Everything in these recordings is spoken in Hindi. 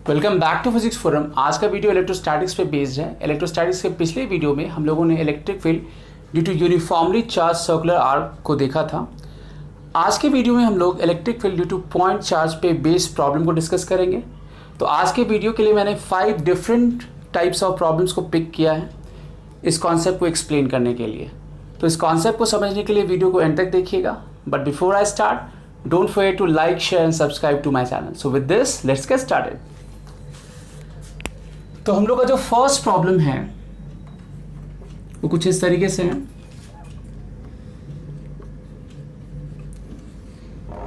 Welcome back to physics forum. आज का वीडियो इलेक्ट्रोस्टैटिक्स पे बेस्ड है। इलेक्ट्रोस्टैटिक्स के पिछले वीडियो में हम लोगों ने electric field due to uniformly charged circular arc को देखा था। आज के वीडियो में हम लोग electric field due to point charge पे बेस्ड प्रॉब्लम को डिस्कस करेंगे। तो आज के वीडियो के लिए मैंने 5 डिफरेंट टाइप्स ऑफ प्रॉब्लम्स को पिक किया है इस कॉन्सेप्ट को एक्सप्लेन करने के लिए। तो इस कॉन्सेप्ट को समझने के लिए वीडियो को एंड तक देखिएगा। But before I start, don't forget to like, share and subscribe to my channel. So with this let's get started. तो हम लोग का जो फर्स्ट प्रॉब्लम है वो कुछ इस तरीके से है।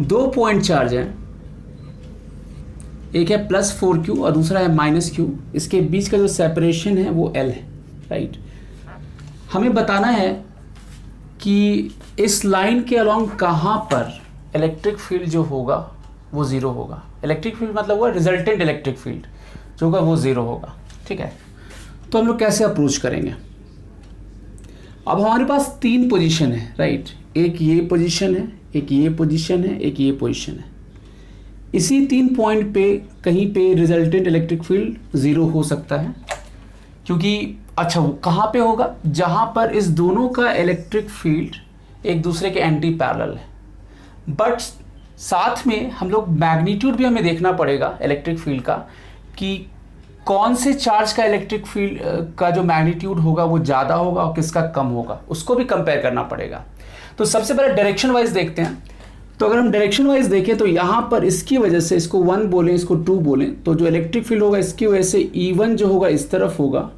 2 पॉइंट चार्ज है, एक है +4Q और दूसरा है -Q। इसके बीच का जो सेपरेशन है वो L है, राइट। हमें बताना है कि इस लाइन के अलोंग कहाँ पर इलेक्ट्रिक फील्ड जो होगा वो ज़ीरो होगा। इलेक्ट्रिक फील्ड मतलब हुआ रिजल्टेंट इलेक्ट्रिक फील्ड जो होगा वो ज़ीरो होगा, ठीक है। तो हम लोग कैसे अप्रोच करेंगे? अब हमारे पास 3 पोजीशन है, राइट। एक ये पोजीशन है, एक ये पोजीशन है, एक ये पोजीशन है। इसी 3 पॉइंट पे कहीं पे रिजल्टेंट इलेक्ट्रिक फील्ड ज़ीरो हो सकता है, क्योंकि अच्छा वो कहाँ पे होगा? जहाँ पर इस दोनों का इलेक्ट्रिक फील्ड एक दूसरे के एंटी पैरेलल है। बट साथ में हम लोग मैग्नीट्यूड भी हमें देखना पड़ेगा इलेक्ट्रिक फील्ड का, कि कौन से चार्ज का इलेक्ट्रिक फील्ड का जो मैग्नीट्यूड होगा वो ज़्यादा होगा और किसका कम होगा, उसको भी कंपेयर करना पड़ेगा। तो सबसे पहले डायरेक्शन वाइज देखते हैं। तो अगर हम डायरेक्शन वाइज देखें तो यहाँ पर इसकी वजह से इसको 1 बोलें, इसको 2 बोलें, तो जो इलेक्ट्रिक फील्ड होगा इसकी वजह से E1 जो होगा इस तरफ होगा,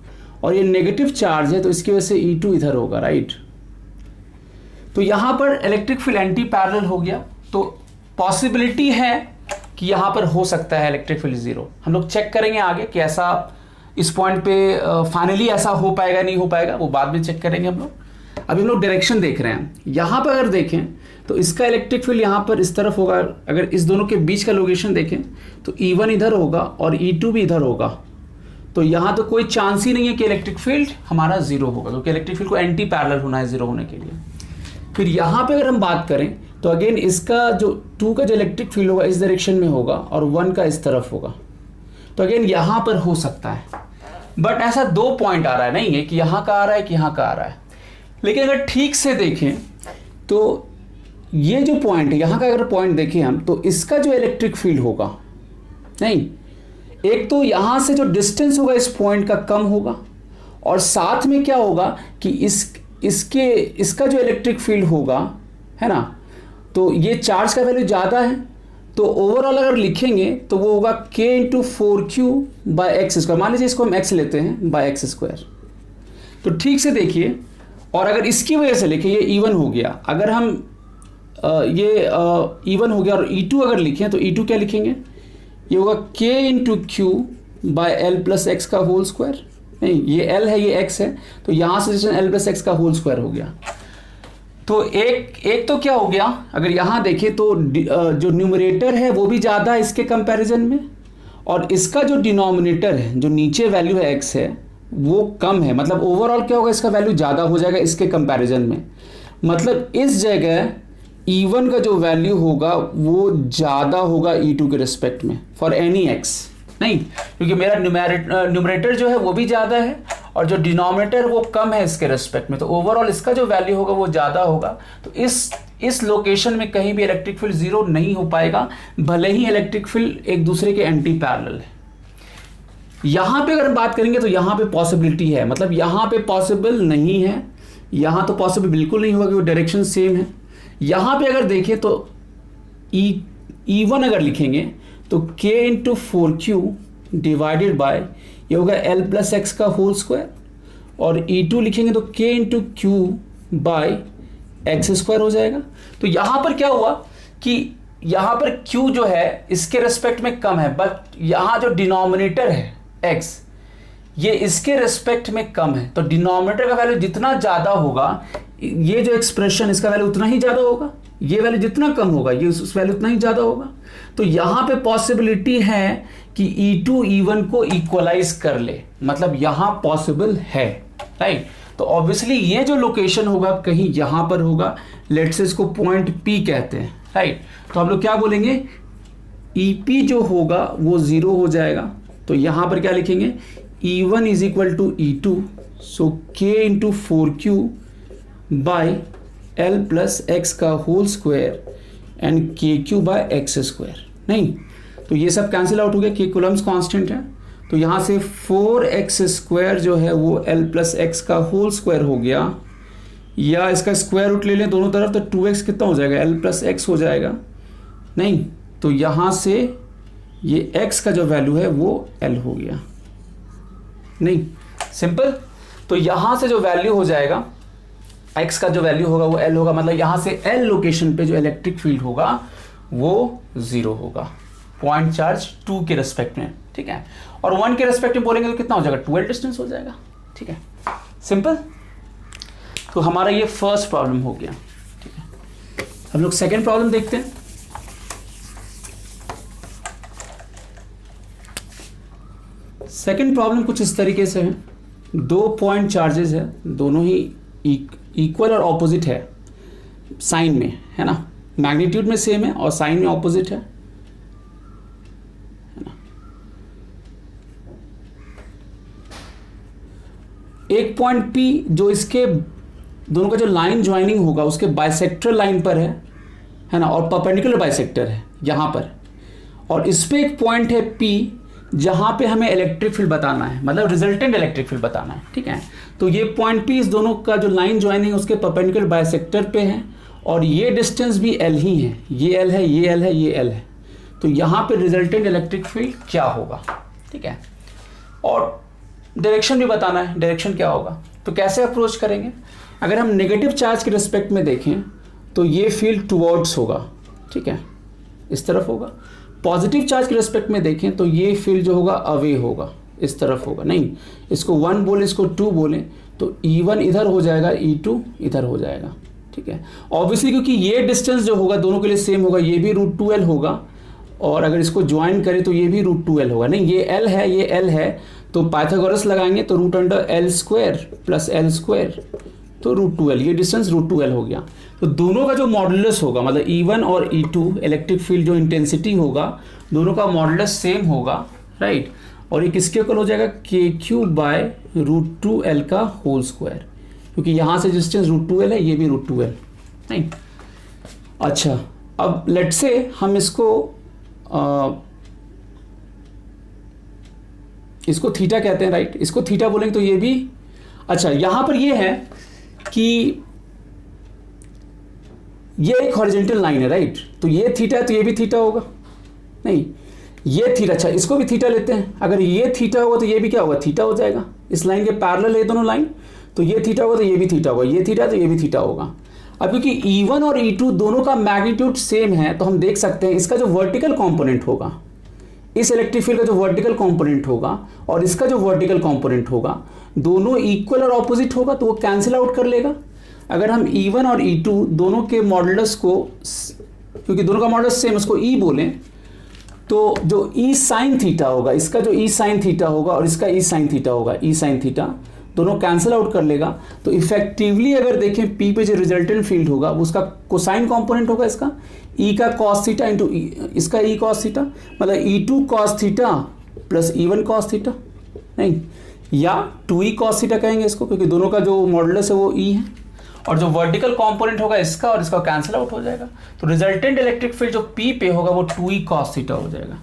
और ये नेगेटिव चार्ज है तो इसकी वजह से E2 इधर होगा, राइट। तो यहाँ पर इलेक्ट्रिक फील्ड एंटी पैरेलल हो गया, तो पॉसिबिलिटी है कि यहाँ पर हो सकता है इलेक्ट्रिक फील्ड ज़ीरो। हम लोग चेक करेंगे आगे कि ऐसा इस पॉइंट पे फाइनली ऐसा हो पाएगा नहीं हो पाएगा, वो बाद में चेक करेंगे हम लोग। अभी हम लोग डायरेक्शन देख रहे हैं। यहाँ पर अगर देखें तो इसका इलेक्ट्रिक फील्ड यहाँ पर इस तरफ होगा। अगर इस दोनों के बीच का लोकेशन देखें तो E1 इधर होगा और E2 भी इधर होगा। तो यहाँ तो कोई चांस ही नहीं है कि इलेक्ट्रिक फील्ड हमारा ज़ीरो होगा, क्योंकि इलेक्ट्रिक फील्ड को एंटी पैरेलल होना है ज़ीरो होने के लिए। फिर यहाँ पर अगर हम बात करें तो अगेन इसका जो 2 का जो इलेक्ट्रिक फील्ड होगा इस डायरेक्शन में होगा और 1 का इस तरफ होगा। तो अगेन यहाँ पर हो सकता है, बट ऐसा 2 पॉइंट आ रहा है, नहीं है कि यहाँ का आ रहा है कि यहाँ का आ रहा है। लेकिन अगर ठीक से देखें तो ये जो पॉइंट है, यहाँ का अगर पॉइंट देखें हम, तो इसका जो इलेक्ट्रिक फील्ड होगा, नहीं, एक तो यहाँ से जो डिस्टेंस होगा इस पॉइंट का कम होगा, और साथ में क्या होगा कि इसका जो इलेक्ट्रिक फील्ड होगा, है ना, तो ये चार्ज का वैल्यू ज़्यादा है। तो ओवरऑल अगर लिखेंगे तो वो होगा K × 4Q/x²। मान लीजिए इसको हम x लेते हैं /x²। तो ठीक से देखिए, और अगर इसकी वजह से लिखें, ये E1 हो गया। अगर हम E1 हो गया और E2 अगर लिखें तो E2 क्या लिखेंगे? ये होगा K × Q/L+x²। नहीं, ये L है, ये x है, तो यहाँ से L+x² हो गया। तो एक तो क्या हो गया, अगर यहाँ देखें तो जो न्यूमरेटर है वो भी ज़्यादा है इसके कंपैरिजन में, और इसका जो डिनोमिनेटर है, जो नीचे वैल्यू है x है, वो कम है। मतलब ओवरऑल क्या होगा, इसका वैल्यू ज़्यादा हो जाएगा इसके कंपैरिजन में। मतलब इस जगह E1 का जो वैल्यू होगा वो ज़्यादा होगा E2 के रिस्पेक्ट में फॉर एनी x, नहीं, क्योंकि मेरा न्यूमरेटर जो है वो भी ज़्यादा है और जो डिनोमिनेटर वो कम है इसके रिस्पेक्ट में। तो ओवरऑल इसका जो वैल्यू होगा वो ज़्यादा होगा। तो इस लोकेशन में कहीं भी इलेक्ट्रिक फील्ड ज़ीरो नहीं हो पाएगा, भले ही इलेक्ट्रिक फील्ड एक दूसरे के एंटी पैरेलल है। यहाँ पे अगर हम बात करेंगे तो यहाँ पे पॉसिबिलिटी है, मतलब यहाँ पे पॉसिबल नहीं है, यहाँ तो पॉसिबल बिल्कुल नहीं होगा क्योंकि डायरेक्शन सेम है। यहाँ पे अगर देखें तो E1 अगर लिखेंगे तो K × 4Q डिवाइडेड बाय ये होगा L+x² और E2 लिखेंगे तो K × Q/x² हो जाएगा। तो यहाँ पर क्या हुआ कि यहाँ पर Q जो है इसके रिस्पेक्ट में कम है, बट यहाँ जो डिनोमिनेटर है x, ये इसके रिस्पेक्ट में कम है। तो डिनोमिनेटर का वैल्यू जितना ज़्यादा होगा, ये जो एक्सप्रेशन इसका वैल्यू उतना ही ज़्यादा होगा, ये वैल्यू जितना कम होगा ये उस वैल्यू उतना ही ज़्यादा होगा। तो यहाँ पे पॉसिबिलिटी है कि E2 E1 को इक्वलाइज कर ले, मतलब यहाँ पॉसिबल है, राइट। तो ऑब्वियसली ये जो लोकेशन होगा कहीं यहाँ पर होगा। लेट्स से इसको पॉइंट P कहते हैं, राइट। तो हम लोग क्या बोलेंगे, EP जो होगा वो 0 हो जाएगा, तो यहाँ पर क्या लिखेंगे, E1 is equal to E2, so K into 4Q by L plus X का whole square and KQ by X square. नहीं, तो ये सब कैंसिल आउट हो गया, K कूलम्स कांस्टेंट है, तो यहाँ से 4x स्क्वायर जो है वो L प्लस एक्स का होल स्क्वायर हो गया, या इसका स्क्वायर रूट ले लें दोनों तरफ तो 2x कितना हो जाएगा, L प्लस एक्स हो जाएगा। नहीं, तो यहाँ से ये x का जो वैल्यू है वो L हो गया। नहीं, सिंपल। तो यहाँ से जो वैल्यू हो जाएगा, x का जो वैल्यू होगा वो L होगा, मतलब यहाँ से L लोकेशन पे जो इलेक्ट्रिक फील्ड होगा वो 0 होगा, पॉइंट चार्ज 2 के रेस्पेक्ट में, ठीक है। और 1 के रेस्पेक्ट में बोलेंगे तो कितना हो जाएगा, 12 डिस्टेंस हो जाएगा, ठीक है, सिंपल। तो हमारा ये फर्स्ट प्रॉब्लम हो गया, ठीक है। हम लोग सेकेंड प्रॉब्लम देखते हैं। सेकेंड प्रॉब्लम कुछ इस तरीके से है, 2 पॉइंट चार्जेस है, दोनों ही इक्वल और ऑपोजिट है साइन में, है ना, मैग्नीट्यूड में सेम है और साइन में ऑपोजिट है ना। एक पॉइंट P जो इसके दोनों का जो लाइन ज्वाइनिंग होगा उसके बाइसेक्टर लाइन पर है ना, और परपेंडिकुलर बाइसेक्टर है यहाँ पर, और इस पे एक पॉइंट है P जहाँ पे हमें इलेक्ट्रिक फील्ड बताना है, मतलब रिजल्टेंट इलेक्ट्रिक फील्ड बताना है, ठीक है। तो ये पॉइंट P इस दोनों का जो लाइन ज्वाइनिंग है उसके परपेंडिकुलर बाइसेक्टर पे है, और ये डिस्टेंस भी L ही है, ये L है, ये L है, ये L है। तो यहाँ पे रिजल्टेंट इलेक्ट्रिक फील्ड क्या होगा, ठीक है, और डायरेक्शन भी बताना है, डायरेक्शन क्या होगा। तो कैसे अप्रोच करेंगे, अगर हम नेगेटिव चार्ज के रिस्पेक्ट में देखें तो ये फील्ड टुवर्ड्स होगा, ठीक है, इस तरफ होगा। पॉजिटिव चार्ज के रिस्पेक्ट में देखें तो ये फील्ड जो होगा अवे होगा, इस तरफ होगा। नहीं, इसको 1 बोले, इसको 2 बोले, तो E1 इधर हो जाएगा, E2 इधर हो जाएगा, ठीक है। ऑब्वियसली क्योंकि ये डिस्टेंस जो होगा दोनों के लिए सेम होगा, ये भी √2L होगा, और अगर इसको ज्वाइन करें तो ये भी √2L होगा। नहीं, ये L है, ये L है, तो पाइथागोरस लगाएंगे तो √L² प्लस L², तो √2L, ये डिस्टेंस √2L हो गया। तो दोनों का जो मॉडुलस होगा, मतलब E1 और E2 इलेक्ट्रिक फील्ड जो इंटेंसिटी होगा दोनों का मॉडुलस सेम होगा, राइट। और ये किसके इक्वल हो जाएगा, KQ बाय √2L का होल स्क्वायर, क्योंकि यहाँ से डिस्टेंस √2L है, ये भी √2L, नहीं। अच्छा, अब लेट्स से हम इसको थीटा कहते हैं, राइट, इसको थीटा बोलेंगे तो ये भी। अच्छा, यहाँ पर ये है कि ये एक हॉरिजॉन्टल लाइन है, राइट, तो ये थीटा है तो ये भी थीटा होगा। नहीं, ये थीटा, अच्छा इसको भी थीटा लेते हैं, अगर ये थीटा होगा तो ये भी क्या होगा, थीटा हो जाएगा। इस लाइन के पैरेलल है दोनों लाइन, तो ये थीटा होगा तो ये भी थीटा होगा, ये थीटा तो ये भी थीटा होगा। अब क्योंकि E1 और E2 दोनों का मैग्नीट्यूड सेम है तो हम देख सकते हैं इसका जो वर्टिकल कंपोनेंट होगा, इस इलेक्ट्रिक फील्ड का जो वर्टिकल कंपोनेंट होगा और इसका जो वर्टिकल कंपोनेंट होगा दोनों इक्वल और ऑपोजिट होगा, तो वो कैंसिल आउट कर लेगा। अगर हम E1 और E2 दोनों के मॉडुलस को, क्योंकि दोनों का मॉडुलस सेम, उसको E बोलें, तो जो E साइन थीटा होगा, इसका जो E साइन थीटा होगा और इसका E साइन थीटा होगा, E साइन थीटा दोनों कैंसिल आउट कर लेगा। तो इफेक्टिवली अगर देखें P पे जो रिजल्टेंट फील्ड होगा वो उसका कोसाइन कंपोनेंट होगा, इसका E का cos थीटा इंटू इसका E cos थीटा, मतलब E2 cos theta plus E1 cos theta, नहीं, या 2E cos थीटा कहेंगे इसको, क्योंकि दोनों का जो मॉडुलस है वो E है, और जो वर्टिकल कंपोनेंट होगा इसका और इसका कैंसिल आउट हो जाएगा। तो रिजल्टेंट इलेक्ट्रिक फील्ड जो P पे होगा वो 2E cos थीटा हो जाएगा।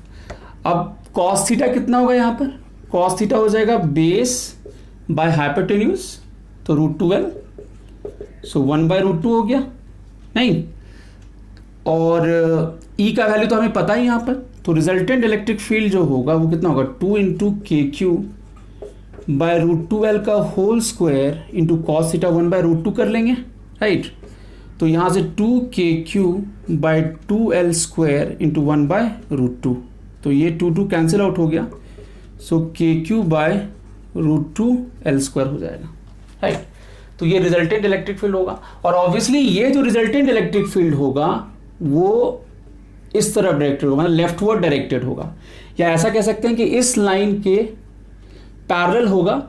अब cos थीटा कितना होगा, यहाँ पर cos थीटा हो जाएगा बेस बाय हाइपोटेन्यूज, तो √2L, सो 1/√2 हो गया, नहीं, और E का वैल्यू तो हमें पता ही यहाँ पर, तो रिजल्टेंट इलेक्ट्रिक फील्ड जो होगा वो कितना होगा, 2 × KQ बाय √2L का whole square into cos theta 1/√2 कर लेंगे, राइट। तो यहाँ से 2KQ बाय 2L² इंटू 1/√2, तो ये 2 कैंसिल आउट हो गया, सो KQ बाय √2L² हो जाएगा, राइट। तो ये रिजल्टेंट इलेक्ट्रिक फील्ड होगा, और ऑब्वियसली ये जो रिजल्टेंट इलेक्ट्रिक फील्ड होगा वो इस तरफ डायरेक्टेड होगा, मतलब लेफ्टवर्ड डायरेक्टेड होगा, या ऐसा कह सकते हैं कि इस लाइन के पैरेलल होगा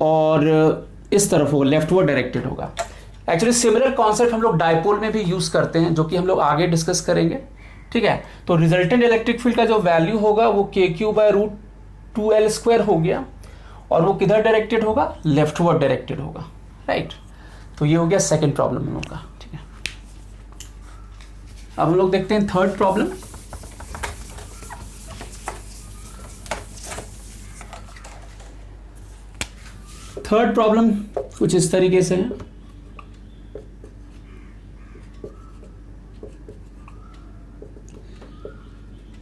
और इस तरफ होगा, लेफ्टवर्ड डायरेक्टेड होगा। एक्चुअली सिमिलर कॉन्सेप्ट हम लोग डायपोल में भी यूज करते हैं, जो कि हम लोग आगे डिस्कस करेंगे, ठीक है। तो रिजल्टेंट इलेक्ट्रिक फील्ड का जो वैल्यू होगा वो KQ बाय 2l² हो गया, और वो किधर डायरेक्टेड होगा, लेफ्टवर्ड डायरेक्टेड होगा, राइट। तो ये हो गया सेकंड प्रॉब्लम हम लोग का, ठीक है। अब हम लोग देखते हैं थर्ड प्रॉब्लम। थर्ड प्रॉब्लम कुछ इस तरीके से है।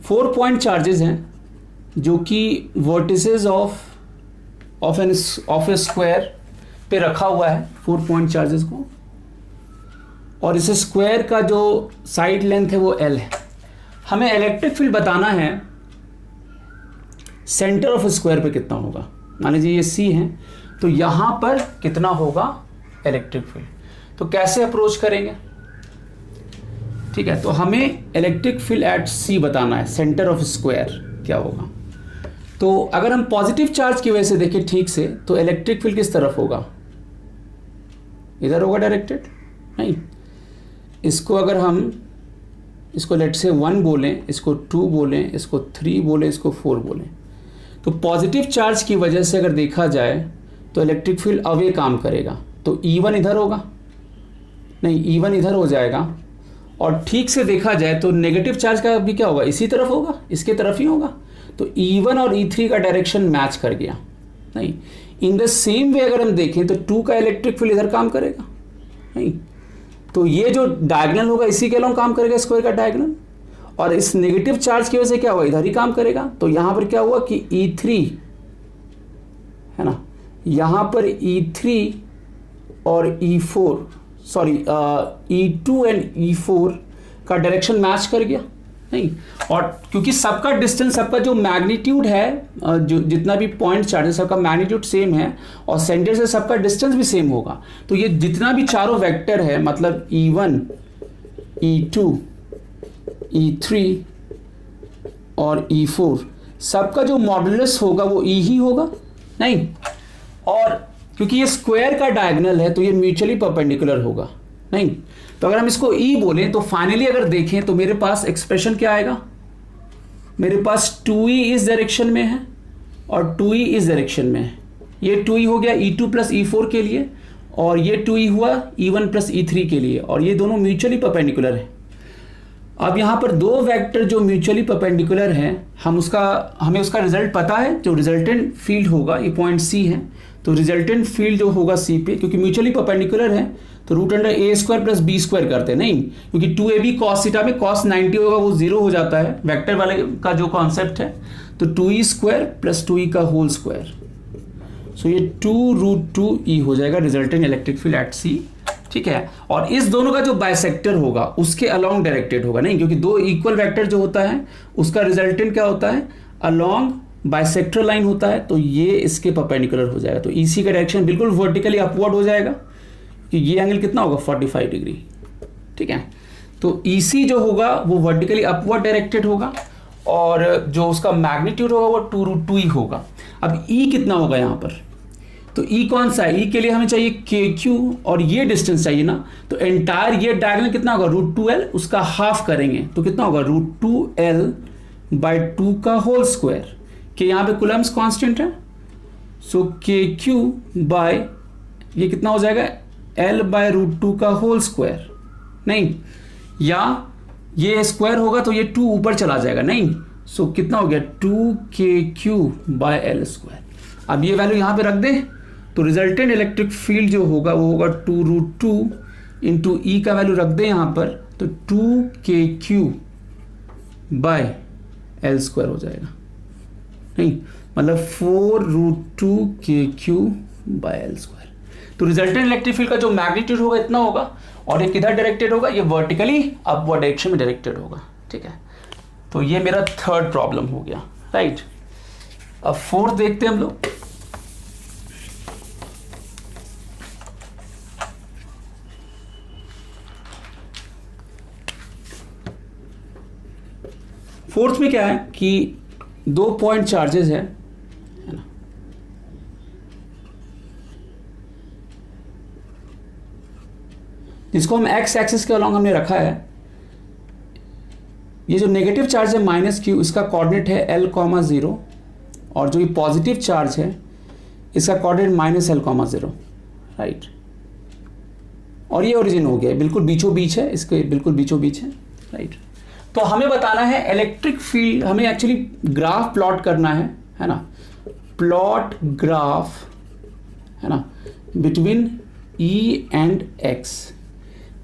फोर पॉइंट चार्जेस हैं जो कि वर्टिसेस ऑफ ए स्क्वायर पे रखा हुआ है, 4 पॉइंट चार्जेस को, और इस स्क्वायर का जो साइड लेंथ है वो L है। हमें इलेक्ट्रिक फील्ड बताना है सेंटर ऑफ स्क्वायर पे कितना होगा। मान लीजिए ये C है, तो यहाँ पर कितना होगा इलेक्ट्रिक फील्ड। तो कैसे अप्रोच करेंगे, ठीक है। तो हमें इलेक्ट्रिक फील्ड एट C बताना है, सेंटर ऑफ स्क्वायर क्या होगा। तो अगर हम पॉजिटिव चार्ज की वजह से देखें ठीक से, तो इलेक्ट्रिक फील्ड किस तरफ होगा, इधर होगा डायरेक्टेड, नहीं। इसको अगर हम इसको लेट से 1 बोलें, इसको 2 बोलें, इसको 3 बोलें, इसको 4 बोलें, तो पॉजिटिव चार्ज की वजह से अगर देखा जाए तो इलेक्ट्रिक फील्ड अवे काम करेगा। तो E1 इधर होगा, नहीं E1 इधर हो जाएगा, और ठीक से देखा जाए तो नेगेटिव चार्ज का भी क्या होगा, इसी तरफ होगा, इसके तरफ ही होगा। तो E1 और E3 का डायरेक्शन मैच कर गया, नहीं। इन द सेम वे अगर हम देखें तो 2 का इलेक्ट्रिक फील्ड इधर काम करेगा, नहीं। तो ये जो डायगोनल होगा इसी के अलोंग काम करेगा, स्क्वायर का डायगोनल, और इस नेगेटिव चार्ज की वजह से क्या हुआ, इधर ही काम करेगा। तो यहाँ पर क्या हुआ कि E3 है ना, यहाँ पर E3 और E4 sorry E2 and E4 का डायरेक्शन मैच कर गया, नहीं। और क्योंकि सबका डिस्टेंस, सबका जो मैग्नीट्यूड है, जो जितना भी पॉइंट चार्ज है सबका मैग्नीट्यूड सेम है, और सेंटर से सबका डिस्टेंस भी सेम होगा। तो ये जितना भी चारों वेक्टर है, मतलब E1, E2, E3 और E4, सबका जो मॉडुलस होगा वो E ही होगा, नहीं। और क्योंकि ये स्क्वायर का डायगोनल है तो ये म्यूचुअली परपेंडिकुलर होगा, नहीं। तो अगर हम इसको E बोलें तो फाइनली अगर देखें तो मेरे पास एक्सप्रेशन क्या आएगा, मेरे पास 2E इस डायरेक्शन में है और 2E इस डायरेक्शन में है। ये 2E हो गया E2 प्लस E4 के लिए, और ये 2E हुआ E1 प्लस E3 के लिए, और ये दोनों म्यूचुअली परपेंडिकुलर है। अब यहाँ पर दो वेक्टर जो म्यूचुअली परपेंडिकुलर हैं, हमें उसका रिजल्ट पता है। जो रिजल्टेंट फील्ड होगा, ये पॉइंट C है, तो रिजल्टेंट फील्ड जो होगा C पे, क्योंकि म्यूचुअली परपेंडिकुलर है तो √a² प्लस b² करते हैं, नहीं। क्योंकि 2ab cos थीटा में cos 90 होगा, वो 0 हो जाता है, वेक्टर वाले का जो कॉन्सेप्ट है। तो 2e² प्लस 2e का होल स्क्वायर, सो ये 2√2e हो जाएगा resultant electric field at C, ठीक है। और इस दोनों का जो बाइसेक्टर होगा उसके अलोंग डायरेक्टेड होगा, नहीं। क्योंकि दो इक्वल वेक्टर जो होता है उसका रिजल्टेंट क्या होता है, अलोंग बाइसेक्टर लाइन होता है, तो ये इसके परपेंडिकुलर हो जाएगा। तो EC का डायरेक्शन बिल्कुल वर्टिकली अपवर्ड हो जाएगा, कि ये एंगल कितना होगा 45 डिग्री, ठीक है। तो EC जो होगा वो वर्टिकली अपवर्ड डायरेक्टेड होगा, और जो उसका मैग्नीट्यूड होगा वो 2√2e होगा। अब E कितना होगा यहाँ पर, तो E कौन सा है, E के लिए हमें चाहिए KQ, और ये डिस्टेंस चाहिए ना। तो एंटायर ये डायगोनल कितना होगा √2l, उसका हाफ करेंगे तो कितना होगा √2l/2 का होल स्क्वायर, कि यहाँ पे कूलम्स कांस्टेंट है। सो KQ बाय ये कितना हो जाएगा L/√2 का होल स्क्वायर, नहीं। या ये स्क्वायर होगा तो ये 2 ऊपर चला जाएगा, नहीं। सो कितना हो गया 2KQ/L²। अब ये वैल्यू यहाँ पे रख दें तो रिजल्टेंट इलेक्ट्रिक फील्ड जो होगा वो होगा 2√2 इंटू E का वैल्यू रख दें यहाँ पर, तो 2KQ/L² हो जाएगा, नहीं। मतलब 4√2KQ/L²। तो रिजल्टेंट इलेक्ट्रिक फील्ड का जो मैग्नीट्यूड होगा इतना होगा, और ये किधर डायरेक्टेड होगा, ये वर्टिकली अपवर्ड डायरेक्शन में डायरेक्टेड होगा, ठीक है। तो ये मेरा थर्ड प्रॉब्लम हो गया, राइट। अब फोर्थ देखते हैं हम लोग। फोर्थ में क्या है कि 2 पॉइंट चार्जेस है ना, जिसको हम एक्स एक्सिस के अलॉन्ग हमने रखा है। ये जो नेगेटिव चार्ज है -q, इसका कोऑर्डिनेट है L, 0, और जो ये पॉजिटिव चार्ज है इसका कोऑर्डिनेट -l, 0, राइट। और ये ओरिजिन हो गया, बिल्कुल बीचों बीच है, इसके बिल्कुल बीचों बीच है, राइट। तो हमें बताना है इलेक्ट्रिक फील्ड, हमें एक्चुअली ग्राफ प्लॉट करना है ना, प्लॉट ग्राफ है ना बिटवीन E एंड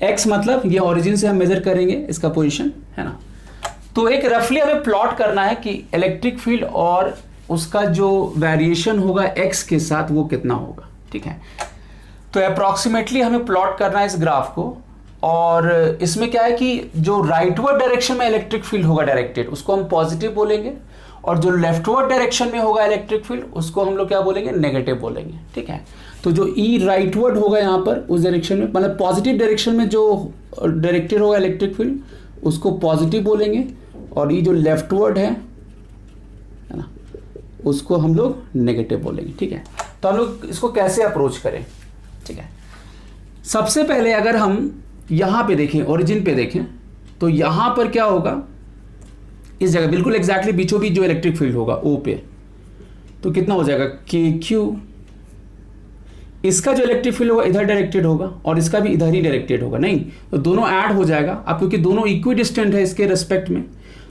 X मतलब ये ओरिजिन से हम मेजर करेंगे इसका पोजीशन, है ना। तो एक रफली हमें प्लॉट करना है कि इलेक्ट्रिक फील्ड और उसका जो वेरिएशन होगा X के साथ वो कितना होगा, ठीक है। तो अप्रॉक्सीमेटली हमें प्लॉट करना है इस ग्राफ को, और इसमें क्या है कि जो राइटवर्ड डायरेक्शन में इलेक्ट्रिक फील्ड होगा डायरेक्टेड उसको हम पॉजिटिव बोलेंगे, और जो लेफ्टवर्ड डायरेक्शन में होगा इलेक्ट्रिक फील्ड उसको हम लोग क्या बोलेंगे, नेगेटिव बोलेंगे, ठीक है। तो जो ई राइटवर्ड होगा यहाँ पर उस डायरेक्शन में, मतलब पॉजिटिव डायरेक्शन में जो डायरेक्टेड होगा इलेक्ट्रिक फील्ड उसको पॉजिटिव बोलेंगे, और ये जो लेफ्टवर्ड है ना उसको हम लोग नेगेटिव बोलेंगे, ठीक है। तो हम लोग इसको कैसे अप्रोच करें, ठीक है। सबसे पहले अगर हम यहाँ पे देखें, ओरिजिन पे देखें, तो यहाँ पर क्या होगा, इस जगह बिल्कुल एग्जैक्टली बीचों बीच जो इलेक्ट्रिक फील्ड होगा O पे, तो कितना हो जाएगा KQ, इसका जो इलेक्ट्रिक फील्ड होगा इधर डायरेक्टेड होगा और इसका भी इधर ही डायरेक्टेड होगा, नहीं तो दोनों ऐड हो जाएगा। अब क्योंकि दोनों इक्वी डिस्टेंट है इसके रेस्पेक्ट में,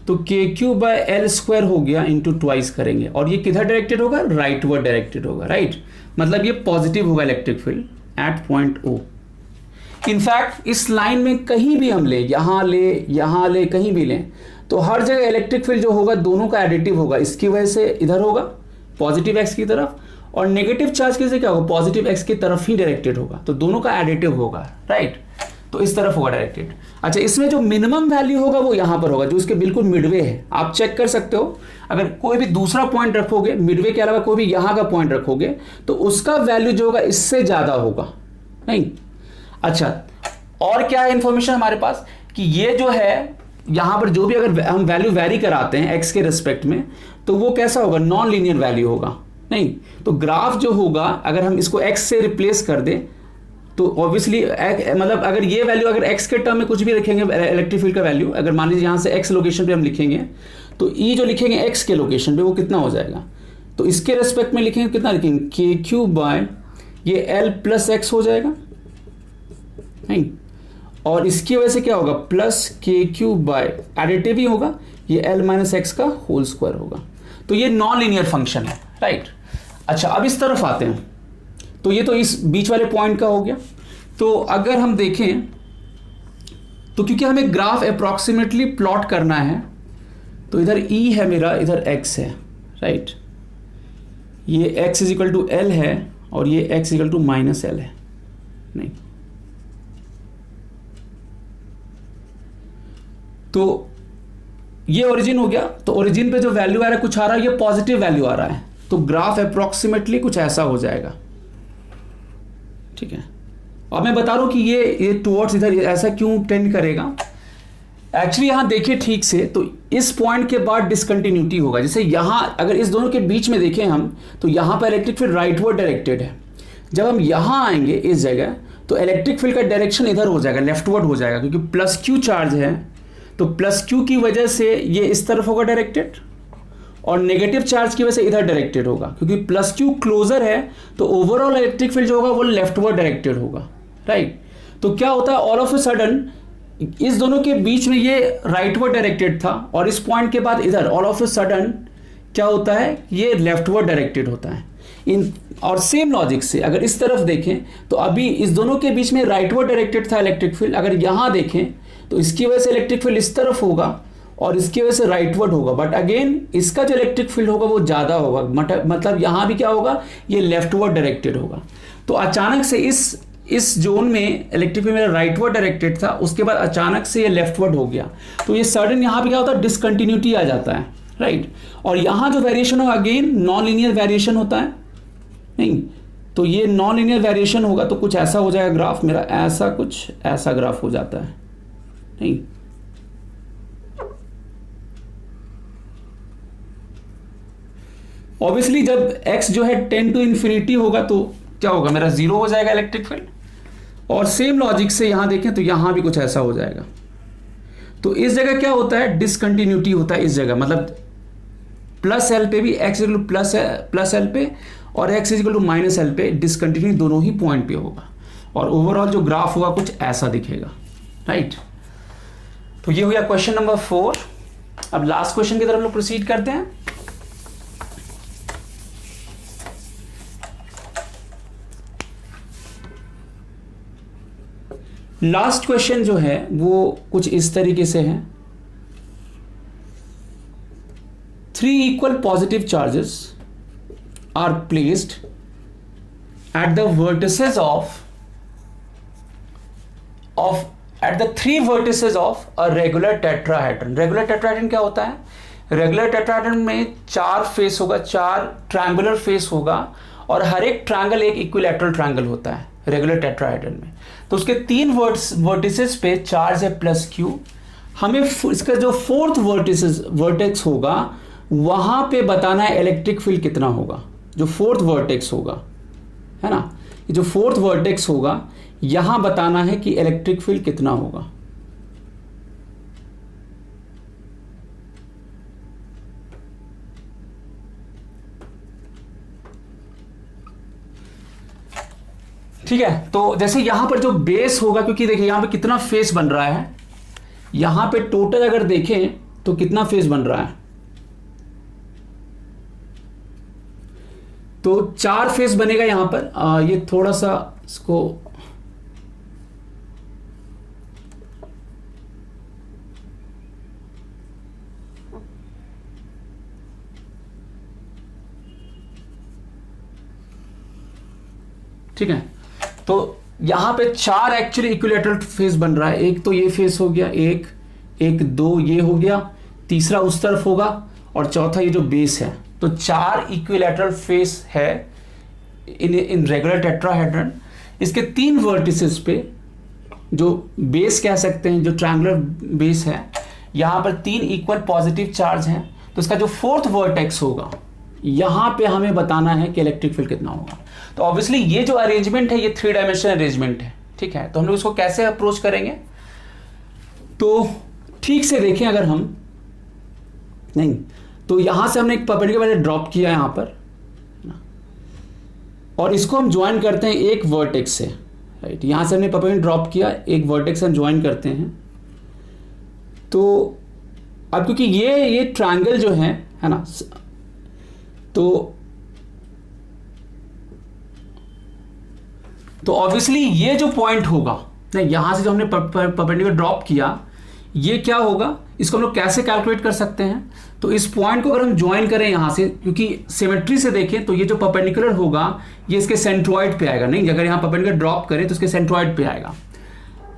तो KQ/L² हो गया इंटू ट्वाइस करेंगे, और ये किधर डायरेक्टेड होगा, राइटवर्ड डायरेक्टेड होगा, राइट। मतलब ये पॉजिटिव होगा electric field at point O। In fact इस लाइन में कहीं भी हम ले, यहाँ ले कहीं भी लें, तो हर जगह इलेक्ट्रिक फील्ड जो होगा दोनों का एडिटिव होगा। इसकी वजह से इधर होगा पॉजिटिव X की तरफ, और नेगेटिव चार्ज की से क्या होगा, पॉजिटिव X की तरफ ही डायरेक्टेड होगा, तो दोनों का एडिटिव होगा, राइट। तो इस तरफ होगा डायरेक्टेड। अच्छा, इसमें जो मिनिमम वैल्यू होगा वो यहाँ पर होगा, जो इसके बिल्कुल मिडवे है। आप चेक कर सकते हो, अगर कोई भी दूसरा पॉइंट रखोगे, मिडवे के अलावा कोई भी यहाँ का पॉइंट रखोगे, तो उसका वैल्यू जो होगा इससे ज़्यादा होगा, नहीं। अच्छा, और क्या इंफॉर्मेशन हमारे पास कि ये जो है यहाँ पर जो भी अगर हम वैल्यू वेरी कराते हैं X के रिस्पेक्ट में, तो वो कैसा होगा, नॉन लीनियर वैल्यू होगा, नहीं। तो ग्राफ जो होगा अगर हम इसको X से रिप्लेस कर दें, तो ऑब्वियसली मतलब अगर ये वैल्यू अगर X के टर्म में कुछ भी रखेंगे इलेक्ट्रिक फील्ड का वैल्यू, अगर मान लीजिए यहाँ से X लोकेशन पे हम लिखेंगे, तो E जो लिखेंगे X के लोकेशन पे वो कितना हो जाएगा, तो इसके रेस्पेक्ट में लिखेंगे कितना लिखेंगे, KQ/ ये L+X हो जाएगा, नहीं। और इसकी वजह से क्या होगा, +KQ/ एडिटिव ही होगा, ये L-X का होल स्क्वायर होगा। तो ये नॉन लीनियर फंक्शन है, राइट। अच्छा, अब इस तरफ आते हैं, तो ये तो इस बीच वाले पॉइंट का हो गया। तो अगर हम देखें, तो क्योंकि हमें ग्राफ अप्रॉक्सीमेटली प्लॉट करना है, तो इधर E है मेरा, इधर X है, राइट। ये X = L है और ये X = -L है, नहीं। तो ये ओरिजिन हो गया। तो ओरिजिन पे जो वैल्यू आ रहा है कुछ आ रहा है, ये पॉजिटिव वैल्यू आ रहा है, तो ग्राफ अप्रॉक्सीमेटली कुछ ऐसा हो जाएगा, ठीक है। और मैं बता रहा हूं कि ये टुवर्ड्स इधर ऐसा क्यों टेंड करेगा। एक्चुअली यहां देखिए ठीक से, तो इस पॉइंट के बाद डिसकंटिन्यूटी होगा। जैसे यहां अगर इस दोनों के बीच में देखें हम, तो यहां पर इलेक्ट्रिक फील्ड राइटवर्ड डायरेक्टेड है। जब हम यहां आएंगे इस जगह, तो इलेक्ट्रिक फील्ड का डायरेक्शन इधर हो जाएगा, लेफ्टवर्ड हो जाएगा, क्योंकि +Q चार्ज है, तो +Q की वजह से ये इस तरफ होगा डायरेक्टेड, और नेगेटिव चार्ज की वजह से इधर डायरेक्टेड होगा। क्योंकि +Q क्लोजर है, तो ओवरऑल इलेक्ट्रिक फील्ड जो होगा वो लेफ्टवर्ड डायरेक्टेड होगा, राइट। तो क्या होता है, ऑल ऑफ ए सडन इस दोनों के बीच में ये राइटवर्ड डायरेक्टेड था, और इस पॉइंट के बाद इधर ऑल ऑफ ए सडन क्या होता है, ये लेफ्टवर्ड डायरेक्टेड होता है। और सेम लॉजिक से अगर इस तरफ देखें, तो अभी इस दोनों के बीच में राइटवर्ड डायरेक्टेड था इलेक्ट्रिक फील्ड, अगर यहाँ देखें तो इसकी वजह से इलेक्ट्रिक फील्ड इस तरफ होगा और इसकी वजह से राइटवर्ड होगा, बट अगेन इसका जो इलेक्ट्रिक फील्ड होगा वो ज़्यादा होगा, मतलब यहाँ भी क्या होगा, ये लेफ्टवर्ड डायरेक्टेड होगा। तो अचानक से इस जोन में इलेक्ट्रिक फील्ड मेरा राइटवर्ड डायरेक्टेड था, उसके बाद अचानक से ये लेफ्टवर्ड हो गया, तो ये सडन यहाँ पे क्या होता है, डिसकंटिन्यूटी आ जाता है, राइट। और यहाँ जो वेरिएशन होगा अगेन नॉन लीनियर वेरिएशन होता है, नहीं। तो ये नॉन लीनियर वेरिएशन होगा, तो कुछ ऐसा हो जाएगा ग्राफ मेरा, ऐसा कुछ ऐसा ग्राफ हो जाता है, नहीं। ऑब्वियसली जब x जो है 10 to ∞ होगा, तो क्या होगा, मेरा 0 हो जाएगा इलेक्ट्रिक फील्ड। और सेम लॉजिक से यहां देखें तो यहां भी कुछ ऐसा हो जाएगा। तो इस जगह क्या होता है, डिसकंटिन्यूटी होता है इस जगह, मतलब प्लस एल पे भी x equal to plus L पे और x equal to minus L पे डिसकंटिन्यूटी दोनों ही पॉइंट पे होगा और ओवरऑल जो ग्राफ होगा कुछ ऐसा दिखेगा, राइट। तो ये हो गया क्वेश्चन नंबर 4। अब लास्ट क्वेश्चन की तरफ लोग प्रोसीड करते हैं। लास्ट क्वेश्चन जो है वो कुछ इस तरीके से है। 3 equal positive charges are placed at the vertices at the 3 vertices of a regular tetrahedron। Regular tetrahedron क्या होता है? रेगुलर टेट्राहेड्रन में 4 फेस होगा, 4 ट्रायंगुलर फेस होगा और हर एक ट्रायंगल एक इक्विलैटरल ट्रायंगल होता है रेगुलर टेट्राहेड्रन में। तो उसके 3 वर्टिसेस पे चार्ज है प्लस क्यू। हमें इसका जो 4th वर्टेक्स होगा वहां पे बताना है इलेक्ट्रिक फील्ड कितना होगा। जो 4th वर्टेक्स होगा, है ना, ये जो 4th वर्टेक्स होगा यहां बताना है कि इलेक्ट्रिक फील्ड कितना होगा। ठीक है, तो जैसे यहां पर जो बेस होगा, क्योंकि देखिए यहां पे कितना फेस बन रहा है, यहां पे टोटल अगर देखें तो कितना फेस बन रहा है, तो 4 फेस बनेगा यहां पर। ये थोड़ा सा इसको ठीक है, तो यहां पे 4 एक्चुअली इक्विलैटरल फेस बन रहा है। एक तो ये फेस हो गया, एक 2 ये हो गया, तीसरा उस तरफ होगा और चौथा ये जो बेस है। तो 4 इक्विलैटरल फेस है इन रेगुलर टेट्राहेड्रन। इसके 3 वर्टिसेस पे जो बेस कह सकते हैं, जो ट्रायंगुलर बेस है, यहां पर 3 इक्वल पॉजिटिव चार्ज हैं। तो इसका जो 4th वर्टेक्स होगा यहां पे हमें बताना है कि इलेक्ट्रिक फील्ड कितना होगा। तो ऑब्वियसली ये जो अरेंजमेंट है ये 3 डायमेंशनल अरेंजमेंट है, ठीक है। तो हम लोग इसको कैसे अप्रोच करेंगे, तो ठीक से देखें अगर हम नहीं, तो यहां से हमने एक परपेंडिकुलर ड्रॉप किया यहां पर और इसको हम ज्वाइन करते हैं एक वर्टेक्स से, राइट। यहां से हमने परपेंडिकुलर ड्रॉप किया, एक वर्टेक्स हम ज्वाइन करते हैं। तो अब क्योंकि ये ट्रायंगल जो है ना, तो ऑब्वियसली ये जो पॉइंट होगा ना, यहां से जो हमने परपेंडिकुलर ड्रॉप किया, ये क्या होगा, इसको हम लोग कैसे कैलकुलेट कर सकते हैं। तो इस पॉइंट को अगर हम ज्वाइन करें यहां से, क्योंकि सिमेट्री से देखें तो ये जो परपेंडिकुलर होगा ये इसके सेंट्रॉइड पे आएगा। नहीं, अगर यहां परपेंडिकुलर ड्रॉप करें तो इसके सेंट्रॉइड पे आएगा।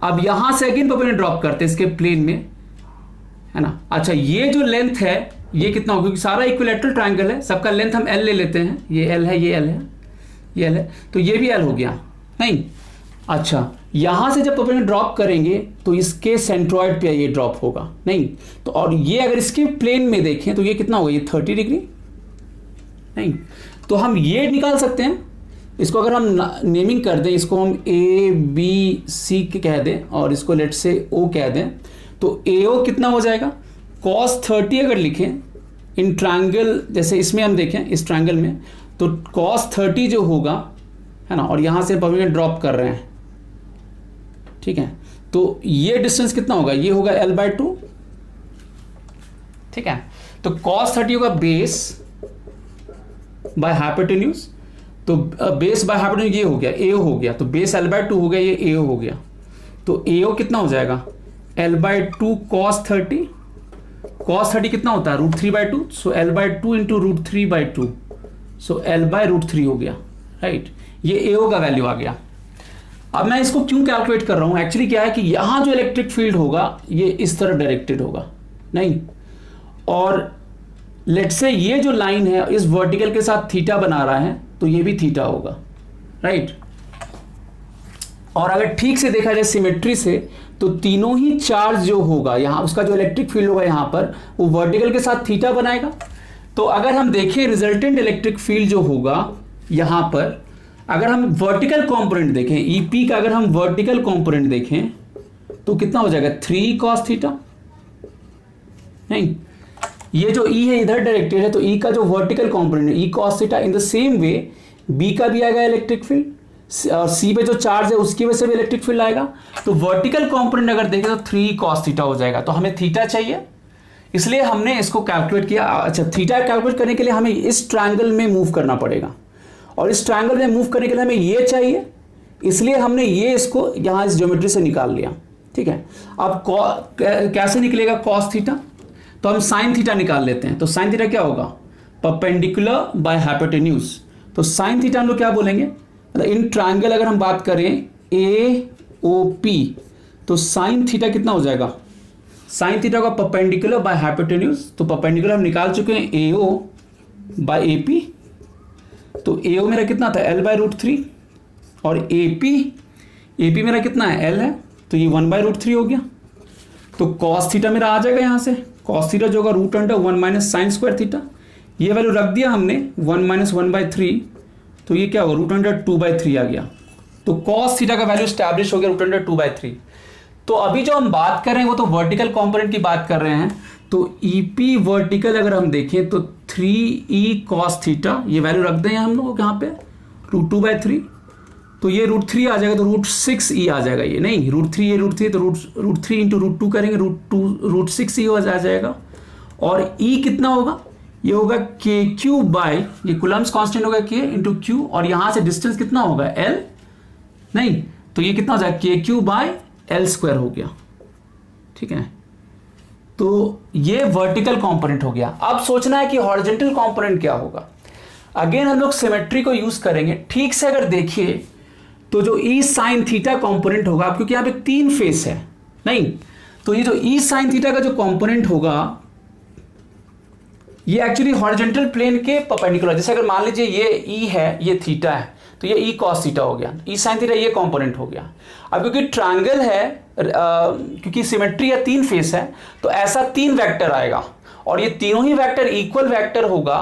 अब यहां से अगेन परपेंडिकुलर ड्रॉप करते हैं इसके प्लेन में, है ना। अच्छा, ये जो लेंथ है ये कितना होगा, क्योंकि सारा इक्विलैटरल ट्रायंगल है, सबका लेंथ हम L ले लेते हैं। ये L है, ये L है, ये L है, तो ये भी L हो गया। नहीं, अच्छा, यहां से जब परपेंडिकुलर ड्रॉप करेंगे तो इसके सेंट्रॉइड पे ये ड्रॉप होगा। नहीं, तो और ये अगर इसके प्लेन में देखें तो ये कितना होगा, ये 30 डिग्री। नहीं, तो हम ये निकाल सकते हैं, इसको अगर हम नेमिंग कर दें, इसको हम ABC कह दें और इसको लेट से O कह दें, तो AO कितना हो जाएगा, cos 30 अगर लिखें इन ट्रायंगल, जैसे इसमें हम देखें इस ट्रायंगल में, तो cos 30 जो होगा, है ना, और यहां से परपेंडिकुलर ड्रॉप कर रहे हैं, ठीक है। तो ये डिस्टेंस कितना होगा, ये होगा L/2, ठीक है। तो cos 30 होगा बेस बाय हाइपोटेन्यूज, तो बेस बाय हाइपोटेन्यूज ये हो गया, AO हो गया, तो बेस L/2 हो गया, ये AO हो गया। तो AO कितना हो जाएगा, L/2 cos 30, cos 30 कितना होता है, √3/2, सो L/2 इंटू √3/2, सो L/√3 हो गया, राइट। ये AO का वैल्यू आ गया। अब मैं इसको क्यों कैलकुलेट कर रहा हूं, एक्चुअली क्या है कि यहां जो इलेक्ट्रिक फील्ड होगा ये इस तरह डायरेक्टेड होगा, नहीं, और लेट से ये जो लाइन है इस वर्टिकल के साथ थीटा बना रहा है, तो ये भी थीटा होगा, राइट। और अगर ठीक से देखा जाए सिमेट्री से, तो तीनों ही चार्ज जो होगा यहां, उसका जो इलेक्ट्रिक फील्ड होगा यहां पर, वो वर्टिकल के साथ थीटा बनाएगा। तो अगर हम देखें रिजल्टेंट इलेक्ट्रिक फील्ड जो होगा यहां पर, अगर हम वर्टिकल कंपोनेंट देखें, EP का अगर हम वर्टिकल कंपोनेंट देखें तो कितना हो जाएगा, 3 cos थीटा। नहीं, ये जो ई है इधर डायरेक्टेड है, तो ई का जो वर्टिकल कंपोनेंट है E cos theta, in the same way B का भी आएगा इलेक्ट्रिक फील्ड और सी पे जो चार्ज है उसकी वजह से भी इलेक्ट्रिक फील्ड आएगा। तो वर्टिकल कंपोनेंट अगर देखें तो 3 cos थीटा हो जाएगा। तो हमें थीटा चाहिए, इसलिए हमने इसको कैलकुलेट किया। अच्छा, थीटा कैलकुलेट करने के लिए हमें इस ट्रायंगल में मूव करना पड़ेगा, और इस ट्रायंगल में मूव करने के लिए हमें ये चाहिए, इसलिए हमने ये इसको यहाँ इस ज्योमेट्री से निकाल लिया। ठीक है, अब कैसे निकलेगा cos थीटा, तो हम sin थीटा निकाल लेते हैं। तो sin थीटा क्या होगा, परपेंडिकुलर बाय हाइपोटेन्यूज। तो sin थीटा हम लोग क्या बोलेंगे, मतलब इन ट्रायंगल अगर हम बात करें AOP, तो sin थीटा कितना हो जाएगा, sin थीटा का परपेंडिकुलर बाय हाइपोटेन्यूज। तो परपेंडिकुलर हम निकाल चुके हैं AO बाय AP। तो AO मेरा कितना था L/√3 और AP मेरा कितना है L है, तो ये 1/√3 हो गया। तो cos थीटा मेरा आ जाएगा यहाँ से, cos थीटा जो होगा √1 - sin स्क्वायर थीटा। ये वैल्यू रख दिया हमने 1 - 1/3, तो ये क्या होगा √2/3 आ गया। तो cos थीटा का वैल्यू स्टैब्लिश हो गया √2/3। तो अभी जो हम बात कर रहे हैं वो तो वर्टिकल कंपोनेंट की बात कर रहे हैं। तो EP वर्टिकल अगर हम देखें तो 3E cos थीटा, ये वैल्यू रख दें हम लोग यहाँ पे √2/3, तो ये √3 आ जाएगा, तो √6E आ जाएगा। ये नहीं √3 ये √3 तो √3 × √2 करेंगे, √6E हो जाएगा। और E कितना होगा, ये होगा KQ बाय, ये कूलम्ब्स कांस्टेंट होगा K × Q, और यहाँ से डिस्टेंस कितना होगा L, नहीं तो ये कितना हो जाएगा KQ बाय L² हो गया। ठीक है, तो ये वर्टिकल कंपोनेंट हो गया। अब सोचना है कि हॉरिजॉन्टल कंपोनेंट क्या होगा। अगेन हम लोग सिमेट्री को यूज करेंगे। ठीक से अगर देखिए तो जो E sin थीटा कंपोनेंट होगा, क्योंकि यहाँ पे 3 फेस है, नहीं तो ये जो E sin थीटा का जो कंपोनेंट होगा ये एक्चुअली हॉरिजॉन्टल प्लेन के परपेंडिकुलर। जैसे अगर मान लीजिए ये E है, ये थीटा है, तो ये E cos थीटा हो गया, E sin थीटा ये कंपोनेंट हो गया। अब क्योंकि ट्रायंगल है, क्योंकि सिमेट्री है, 3 फेस है, तो ऐसा 3 वेक्टर आएगा, और ये तीनों ही वेक्टर इक्वल वेक्टर होगा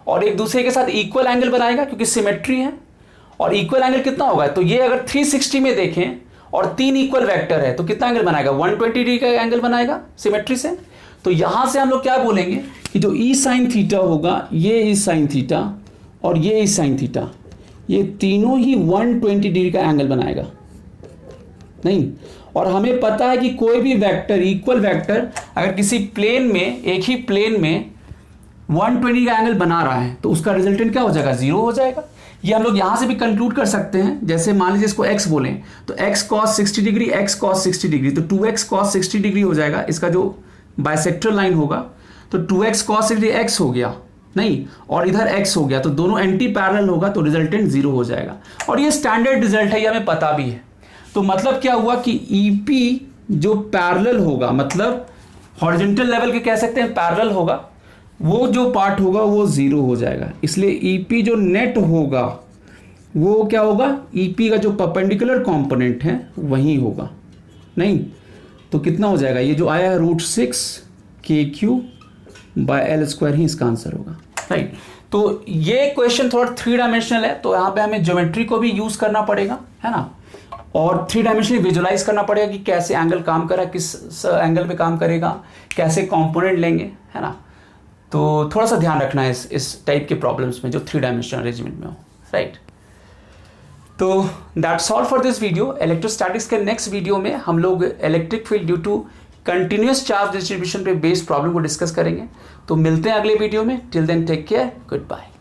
और एक दूसरे के साथ इक्वल एंगल बनाएगा, क्योंकि सिमेट्री है। और इक्वल एंगल कितना होगा, तो ये अगर 360 में देखें और 3 इक्वल वेक्टर है तो कितना एंगल बनाएगा, 120 डिग्री का एंगल बनाएगा सिमेट्री से। तो यहां से हम लोग क्या बोलेंगे कि जो E sin थीटा होगा, ये E sin थीटा और ये E sin थीटा, ये तीनों ही 120 डिग्री का एंगल बनाएगा, नहीं। और हमें पता है कि कोई भी वेक्टर, इक्वल वेक्टर अगर किसी प्लेन में, एक ही प्लेन में 120 का एंगल बना रहा है तो उसका रिजल्टेंट क्या हो जाएगा, 0 हो जाएगा। ये हम लोग यहां से भी कंक्लूड कर सकते हैं। जैसे मान लीजिए इसको x बोलें तो x cos 60 degree, x cos 60 degree, तो 2x cos 60 डिग्री हो जाएगा। इसका जो बाइसेक्टर लाइन होगा तो 2x cos 60 x हो गया, नहीं, और इधर x हो गया, तो दोनों एंटी पैरेलल होगा, तो रिजल्टेंट 0 हो जाएगा। और ये स्टैंडर्ड रिजल्ट है, ये हमें पता भी है। तो मतलब क्या हुआ कि EP जो पैरेलल होगा, मतलब हॉरिजॉन्टल लेवल के कह सकते हैं पैरेलल होगा, वो जो पार्ट होगा वो 0 हो जाएगा। इसलिए EP जो नेट होगा वो क्या होगा, EP का जो परपेंडिकुलर कंपोनेंट है वही होगा, नहीं तो कितना हो जाएगा, ये जो आया है √6 KQ बाय L² ही इसका आंसर होगा, राइट। तो ये क्वेश्चन थोड़ा 3 डायमेंशनल है, तो यहाँ पे हमें ज्योमेट्री को भी यूज करना पड़ेगा, है ना, और 3 डायमेंशनली विजुलाइज करना पड़ेगा कि कैसे एंगल काम कर रहा है, किस एंगल पे काम करेगा, कैसे कंपोनेंट लेंगे, है ना। तो थोड़ा सा ध्यान रखना है इस टाइप के प्रॉब्लम्स में जो 3 डायमेंशनल अरेंजमेंट में हो, राइट। तो that's all for this video. Electrostatics के नेक्स्ट वीडियो में हम लोग electric field due to continuous charge distribution पे बेस्ड प्रॉब्लम को डिस्कस करेंगे। तो मिलते हैं अगले वीडियो में। Till then take care, good bye.